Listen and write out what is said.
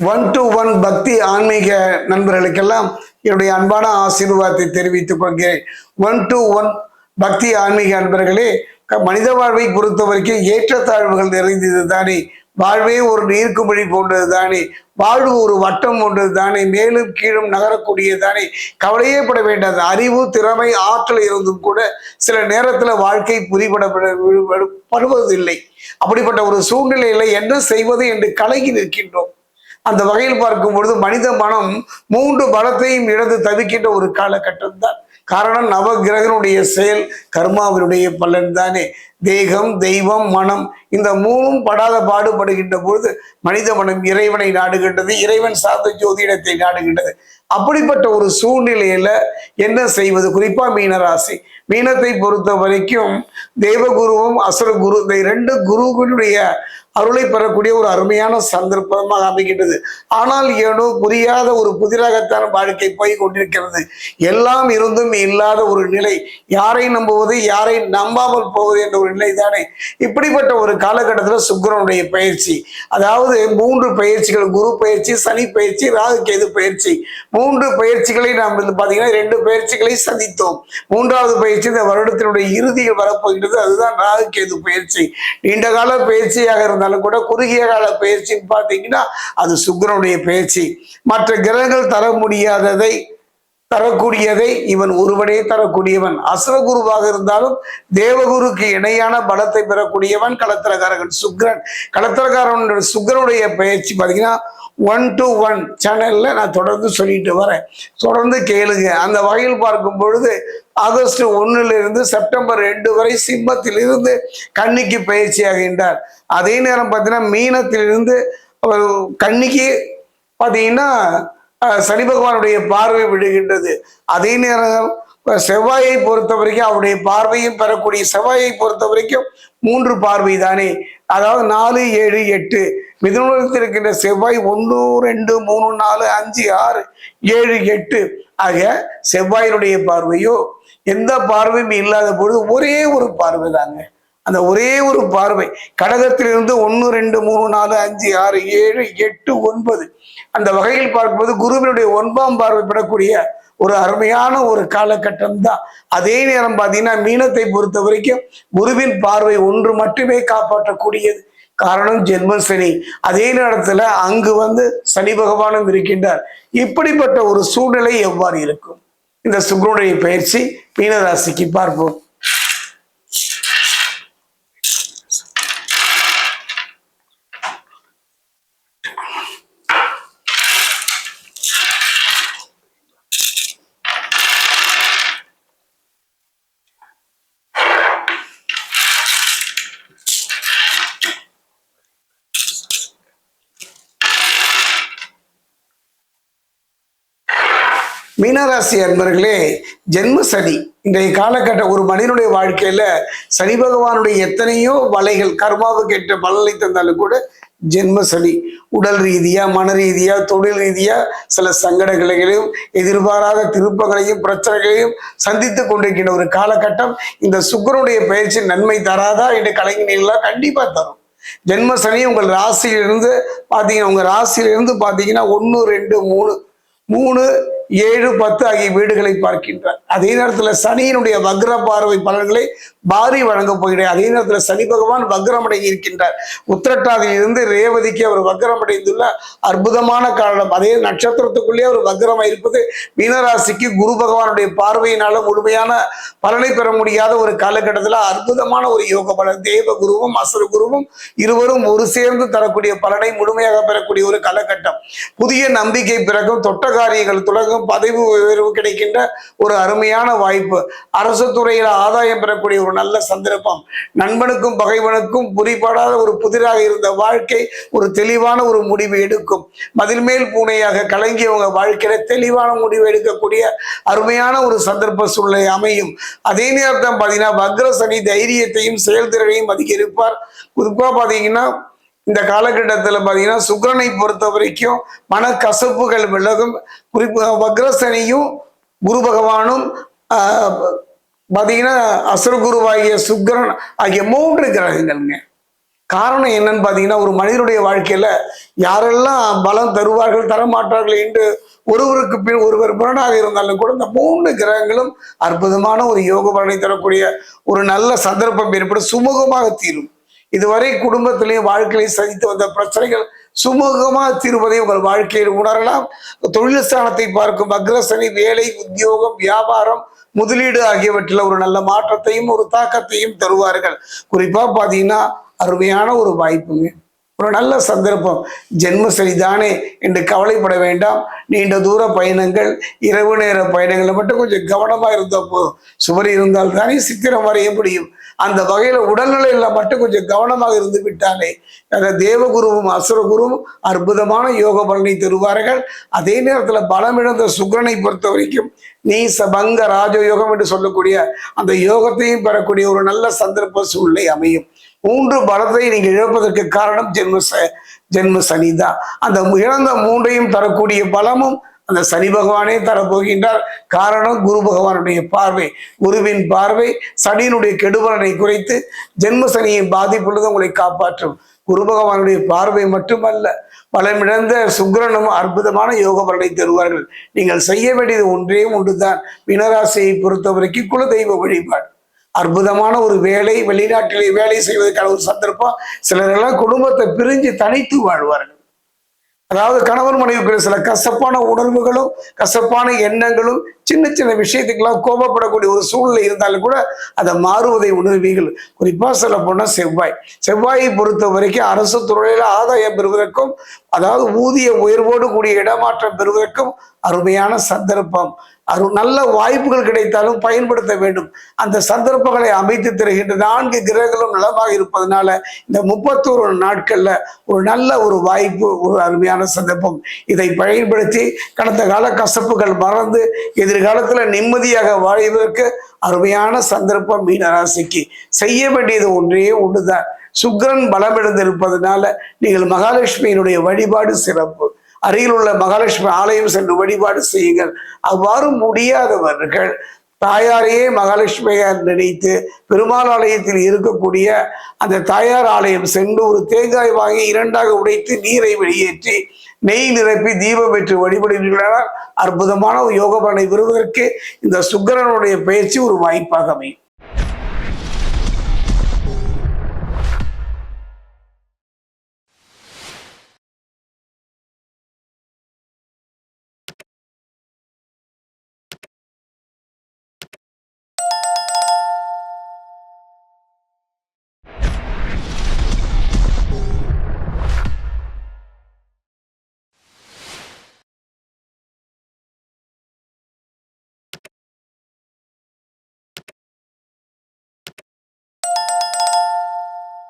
1-to-1 பக்தி ஆன்மீக நண்பர்களுக்கெல்லாம் என்னுடைய அன்பான ஆசீர்வாதத்தை தெரிவித்துக் கொள்கிறேன். 1-to-1 பக்தி ஆன்மீக நண்பர்களே, மனித வாழ்வை பொறுத்த வரைக்கும் ஏற்றத்தாழ்வுகள் நிறைந்தது தானே. வாழ்வே ஒரு நீர்க்குமிழி போன்றது தானே. வாழ்வு ஒரு வட்டம் போன்றது தானே. மேலும் கீழும் நகரக்கூடியது தானே. கவலையே பட வேண்டாது. அறிவு, திறமை, ஆற்றல் இருந்தும் கூட சில நேரத்துல வாழ்க்கை புரிபடுவதில்லை. அப்படிப்பட்ட ஒரு சூழ்நிலையில என்ன செய்வது என்று கலங்கி நிற்கின்றோம். அந்த வகையில் பார்க்கும் பொழுது மனித மனம் 3 பலத்தையும் இழந்து தவிக்கின்ற ஒரு காலகட்டம் தான். காரணம் நவகிரகனுடைய செயல், கர்மாவினுடைய பலன் தானே. தேகம், தெய்வம், மனம் இந்த 3ம் படாத பாடுபடுகின்ற பொழுது மனித மனம் இறைவனை நாடுகின்றது, இறைவன் சார்ந்த ஜோதிடத்தை நாடுகின்றது. அப்படிப்பட்ட ஒரு சூழ்நிலையில என்ன செய்வது? குறிப்பா மீனராசி, மீனத்தை பொறுத்த வரைக்கும் தேவகுருவும் அசுரகுரு இந்த 2 குருவினுடைய அருளை பெறக்கூடிய ஒரு அருமையான சந்தர்ப்பமாக அமைகின்றது. ஆனால் ஏனோ புரியாத ஒரு புதிராகத்தான் வாழ்க்கை போய் கொண்டிருக்கிறது. எல்லாம் இருந்தும் இல்லாத ஒரு நிலை. யாரை நம்புவது, யாரை நம்பாமல் போவது என்ற ஒரு நிலை தானே. இப்படிப்பட்ட ஒரு காலகட்டத்தில் சுக்கிரனுடைய பயிற்சி, அதாவது 3 பயிற்சிகள், குரு பயிற்சி, சனி பயிற்சி, ராகு கேது பயிற்சி, 3 பயிற்சிகளை நாம் பார்த்தீங்கன்னா 2 பயிற்சிகளை சந்தித்தோம். 3வது பயிற்சி இந்த வருடத்தினுடைய இறுதியில் வரப்போகின்றது. அதுதான் ராகு கேது பயிற்சி. நீண்ட கால பயிற்சியாக இருந்தாலும் கூட குறுகிய கால பயிற்சின்னு பார்த்தீங்கன்னா அது சுக்கிரனுடைய பயிற்சி. மற்ற கிரகங்கள் தர முடியாததை தரக்கூடியதை இவன் ஒருவனே தரக்கூடியவன். அசுரகுருவாக இருந்தாலும் தேவகுருக்கு இணையான பலத்தை பெறக்கூடியவன் களத்திரக்காரன் சுக்கிரன். களத்திரக்காரன் சுக்கிரனுடைய பயிற்சி பார்த்தீங்கன்னா 1-to-1 சேனல்ல நான் தொடர்ந்து சொல்லிட்டு வரேன். தொடர்ந்து கேளுங்க. அந்த வகையில் பார்க்கும் பொழுது ஆகஸ்ட் 1 செப்டம்பர் 2 வரை சிம்மத்திலிருந்து கன்னிக்கு பயிற்சி ஆகின்றார். அதே நேரம் பார்த்தீங்கன்னா மீனத்திலிருந்து கன்னிக்கு பார்த்தீங்கன்னா சனி பகவானுடைய பார்வை விடுகின்றது. அதே நேரம் செவ்வாயை பொறுத்த வரைக்கும் அவருடைய பார்வையும் பெறக்கூடிய, செவ்வாயை பொறுத்த வரைக்கும் 3 பார்வை தானே. அதாவது 4, 7, 8 மிதுனத்தில் இருக்கின்ற செவ்வாய் 1, 2, 3, 4, 5, 6, 7, 8 ஆக செவ்வாயினுடைய பார்வையோ எந்த பார்வையும் இல்லாத பொழுது ஒரே ஒரு பார்வை தாங்க. அந்த ஒரே ஒரு பார்வை கடகத்திலிருந்து 1, 2, 3, 4, 5, 6, 7, 8, 9 அந்த வகையில் பார்க்கும்போது குருவினுடைய 9ஆம் பார்வை பெறக்கூடிய ஒரு அருமையான ஒரு காலகட்டம் தான். அதே நேரம் பார்த்தீங்கன்னா மீனத்தை பொறுத்த வரைக்கும் குருவின் பார்வை 1 மட்டுமே காப்பாற்றக்கூடியது. காரணம் ஜென்ம சனி. அதே நேரத்துல அங்கு சனி பகவானும் இருக்கின்றார். இப்படிப்பட்ட ஒரு சூழ்நிலை எவ்வாறு இருக்கும்? இந்த சுக்கிரனுடைய பயிற்சி மீனராசிக்கு பார்ப்போம். மீனராசி அன்பர்களே, ஜென்ம சனி இன்றைய காலகட்டம் ஒரு மனிதனுடைய வாழ்க்கையில சனி பகவானுடைய எத்தனையோ வலைகள் கர்மாவுக்கு ஏற்ற பலனை தந்தாலும் கூட ஜென்ம சனி உடல் ரீதியா, மன ரீதியா, தொழில் ரீதியா சில சங்கடங்களையும் எதிர்பாராத திருப்பங்களையும் பிரச்சனைகளையும் சந்தித்து கொண்டிருக்கின்ற ஒரு காலகட்டம். இந்த சுக்கிரனுடைய பயிற்சி நன்மை தராதா என்று கலைஞர்களா? கண்டிப்பா தரும். ஜென்ம சனி உங்கள் ராசியிலிருந்து பார்த்தீங்கன்னா, உங்க ராசியிலிருந்து பார்த்தீங்கன்னா 1, 2, 3, 7, 10 ஆகிய வீடுகளை பார்க்கின்றார். அதே நேரத்தில் சனியினுடைய வக்ர பார்வை பலன்களை பாரி வழங்கப் போகிறார். அதே நேரத்தில் சனி பகவான் வக்ரமடங்கி இருக்கின்றார். உத்திரட்டாதியிலிருந்து ரேவதிக்கு அவர் வக்ரமடைந்துள்ள அற்புதமான காரணம். அதே நட்சத்திரத்துக்குள்ளே அவர் வக்ரமாக இருப்பது மீனராசிக்கு குரு பகவானுடைய பார்வையினால முழுமையான பலனை பெற முடியாத ஒரு காலகட்டத்தில் அற்புதமான ஒரு யோக பலன். தேவ குருவும் அசுர குருவும் இருவரும் ஒரு சேர்ந்து தரக்கூடிய பலனை முழுமையாக பெறக்கூடிய ஒரு காலகட்டம். புதிய நம்பிக்கை பிறகும், தொட்ட காரியங்கள் துலகும், பதவி உயர்வு கிடைக்கின்ற ஒரு அருமையான வாய்ப்பு. அரசு துறையில் ஆதாயம் பெறக்கூடிய ஒரு நல்ல சந்தர்ப்பம். நண்பனுக்கும் பகைவனுக்கும் புரிபடாத ஒரு புதிராக இருந்த வாழ்க்கை ஒரு தெளிவான ஒரு முடிவு எடுக்கும். மதில் மேல் பூனையாக கலங்கியவங்க வாழ்க்கையில தெளிவான முடிவு எடுக்கக்கூடிய அருமையான ஒரு சந்தர்ப்ப சூழ்நிலை அமையும். அதே நேரத்தில் பார்த்தீங்கன்னா வக்ர சனி தைரியத்தையும் செயல்திறனையும் அதிகரிப்பார். குறிப்பா பார்த்தீங்கன்னா இந்த காலகட்டத்தில் பார்த்தீங்கன்னா சுக்கிரனை பொறுத்த வரைக்கும் மனக்கசப்புகள் விலகும். வக்ரசனியும் குரு பகவானும் பார்த்தீங்கன்னா அசுரகுருவாகிய சுக்கிரன் ஆகிய 3 கிரகங்கள்ங்க. காரணம் என்னன்னு பாத்தீங்கன்னா, ஒரு மனிதனுடைய வாழ்க்கையில யாரெல்லாம் பலம் தருவார்கள் தரமாட்டார்கள் என்று ஒருவருக்கு பின் ஒருவர் முரணாக இருந்தாலும் கூட இந்த 3 கிரகங்களும் அற்புதமான ஒரு யோக பலனை தரக்கூடிய ஒரு நல்ல சந்தர்ப்பம் ஏற்படும், சுமூகமாக தீரும். இதுவரை குடும்பத்திலையும் வாழ்க்கையிலையும் சந்தித்து வந்த பிரச்சனைகள் சுமூகமாக தீர்வதை உங்கள் வாழ்க்கையில் உணரலாம். தொழில் ஸ்தானத்தை பார்க்கும் அக்ரசனி வேலை, உத்தியோகம், வியாபாரம், முதலீடு ஆகியவற்றில் ஒரு நல்ல மாற்றத்தையும் ஒரு தாக்கத்தையும் தருவார்கள். குறிப்பா பாத்தீங்கன்னா அருமையான ஒரு வாய்ப்புங்க, ஒரு நல்ல சந்தர்ப்பம். ஜென்ம சரிதானே என்று கவலைப்பட வேண்டாம். நீண்ட தூர பயணங்கள், இரவு நேர பயணங்களை மட்டும் கொஞ்சம் கவனமா இருந்தா போதும். சுவர் இருந்தால் தானே சித்திரம் வரைய முடியும். அந்த வகையில உடல்நிலையில மட்டும் கொஞ்சம் கவனமாக இருந்து விட்டாலே தேவகுருவும் அசுரகுருவும் அற்புதமான யோக பலனை தருவார்கள். அதே நேரத்துல பலமிழந்த சுக்கிரனை பொறுத்த வரைக்கும் நீச பங்க ராஜயோகம் என்று சொல்லக்கூடிய அந்த யோகத்தையும் பெறக்கூடிய ஒரு நல்ல சந்தர்ப்ப சூழ்நிலை அமையும். 3 பலத்தை நீங்க இழப்பதற்கு காரணம் ஜென்ம சனிதான். அந்த இழந்த 3ஐயும் தரக்கூடிய பலமும் அந்த சனி பகவானே தரப்போகின்றார். காரணம் குரு பகவானுடைய பார்வை. குருவின் பார்வை சனியினுடைய கெடுபலனை குறைத்து ஜென்ம சனியின் பாதிப்புள்ளது உங்களை காப்பாற்றும். குரு பகவானுடைய பார்வை மட்டுமல்ல, பலமிழந்த சுக்கிரனும் அற்புதமான யோக பலனை தருவார்கள். நீங்கள் செய்ய வேண்டியது ஒன்றே ஒன்றுதான். மீனராசியை பொறுத்தவரைக்கும் குலதெய்வ வழிபாடு. அற்புதமான ஒரு வேலை, வெளிநாட்டிலே வேலை செய்வதற்கான ஒரு சந்தர்ப்பம். சிலரெல்லாம் குடும்பத்தை பிரிஞ்சு தனித்து வாழ்வார்கள். அதாவது கணவன் மனைவிக்குள்ள சில கசப்பான உணர்வுகளும் கசப்பான எண்ணங்களும் சின்ன சின்ன விஷயத்துக்கெல்லாம் கோபப்படக்கூடிய ஒரு சூழ்நிலை இருந்தாலும் கூட அதை மாறுவதை உணர்வீர்கள். குறிப்பா சொல்ல போனா செவ்வாயை பொறுத்த வரைக்கும் அரசு துறையில ஆதாயம் பெறுவதற்கும், அதாவது ஊதிய உயர்வோடு கூடிய இடமாற்றம் பெறுவதற்கும் அருமையான சந்தர்ப்பம். நல்ல வாய்ப்புகள் கிடைத்தாலும் பயன்படுத்த வேண்டும். அந்த சந்தர்ப்பங்களை அமைத்து தருகின்ற 4 கிரகங்களும் நலமாக இருப்பதனால இந்த 31 நாட்கள்ல ஒரு நல்ல ஒரு வாய்ப்பு, ஒரு அருமையான சந்தர்ப்பம். இதை பயன்படுத்தி கடந்த கால கசப்புகள் மறந்து எதிர்காலத்துல நிம்மதியாக வாழ்வதற்கு அருமையான சந்தர்ப்பம். மீனராசிக்கு செய்ய வேண்டியது ஒன்றே ஒன்றுதான். சுக்கிரன் பலமிழந்திருப்பதனால நீங்கள் மகாலட்சுமியினுடைய வழிபாடு சிறப்பு. அருகில் உள்ள மகாலட்சுமி ஆலயம் சென்று வழிபாடு செய்யுங்கள். அவ்வாறு முடியாதவர்கள் தாயாரையே மகாலட்சுமியார் நினைத்து பெருமாள் ஆலயத்தில் இருக்கக்கூடிய அந்த தாயார் ஆலயம் சென்று ஒரு தேங்காய் வாங்கி 2ஆக உடைத்து நீரை வெளியேற்றி நெய் நிரப்பி தீபம் பெற்று வழிபடுகிறார். அற்புதமான யோக பலனை பெறுவதற்கு இந்த சுக்கிரனுடைய பயிற்சி ஒரு வாய்ப்பாக அமையும்.